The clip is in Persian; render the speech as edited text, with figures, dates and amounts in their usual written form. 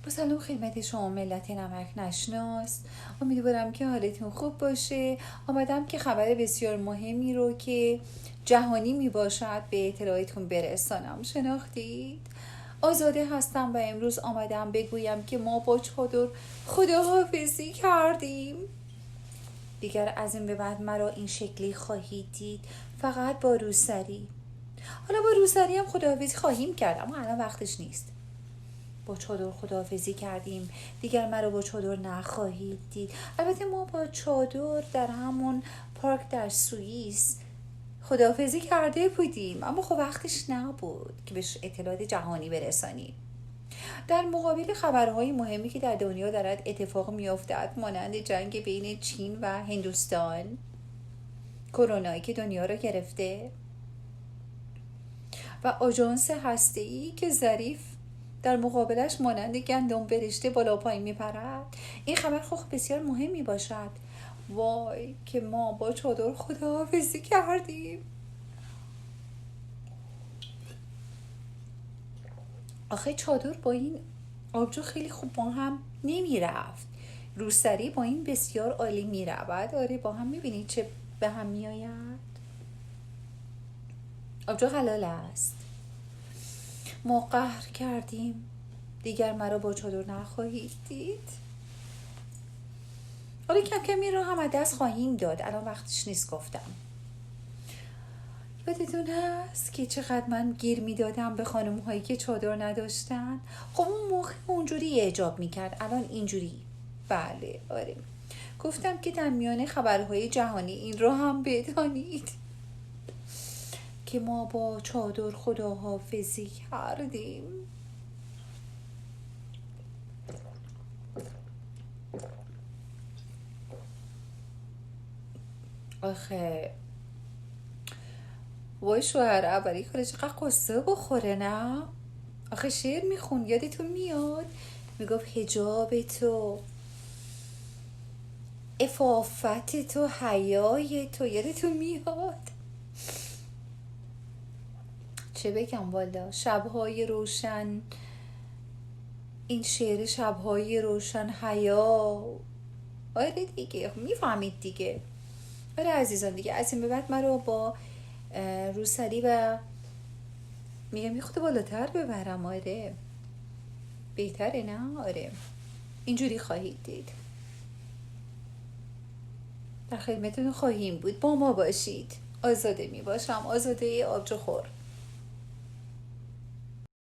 با سلام خدمت شما ملت نمک نشناس. امیدوارم که حالتون خوب باشه. آمدم که خبر بسیار مهمی رو که جهانی می باشد به اطلاعتون برسانم. شناختید؟ آزاده هستم و امروز آمدم بگویم که ما با چادر خداحافظی کردیم. دیگر از این به بعد مرا این شکلی خواهید دید، فقط با روسری. حالا با روسری هم خداحافظی خواهیم کرد، اما الان وقتش نیست. با چادر خداحافظی کردیم، دیگر مرا با چادر نخواهید دید. البته ما با چادر در همون پارک در سوئیس خداحافظی کرده بودیم، اما خب وقتش نبود که به اطلاعات جهانی برسانیم. در مقابل خبرهای مهمی که در دنیا دارد اتفاق میافتد، مانند جنگ بین چین و هندوستان، کرونایی که دنیا را گرفته و آژانس هسته‌ای که ظریف در مقابلش مانند گندم برشته بالا پایین میپرد، این خبر خب بسیار مهم می باشد. وای که ما با چادر خداحافظی کردیم. آخه چادر با این آبجو خیلی خوب با هم نمی رفت، روسری با این بسیار عالی می رود. آره با هم میبینید چه به هم می آید. آبجو حلال است. ما قهر کردیم، دیگر مرا با چادر نخواهید دید. حالا کم کم این را هم از دست خواهیم داد، الان وقتش نیست. گفتم یادتون هست که چقدر من گیر میدادم به خانم هایی که چادر نداشتن؟ خب اون موقع اونجوری اعجاب میکرد، الان اینجوری. بله آره، گفتم که در میان خبرهای جهانی این را هم بدانید که ما با چادر خداحافظی کردیم. آخه وای شوهر اولی کنه چقدر قصه بخوره، نه؟ آخه شعر میخون، یادتون میاد؟ میگفت حجاب تو، عفافت تو، حیای تو، یادتون میاد؟ چه بگم والا، شبهای روشن، این شعر شبهای روشن، حیا. آره دیگه میفهمید دیگه. آره عزیزان دیگه، از این به بعد من رو با روسری و میگم یه خود بالاتر ببرم. آره بهتره نه؟ آره اینجوری خواهید دید. در خدمتتون خواهیم بود، با ما باشید. آزاده می باشم، آزاده آبجو خور.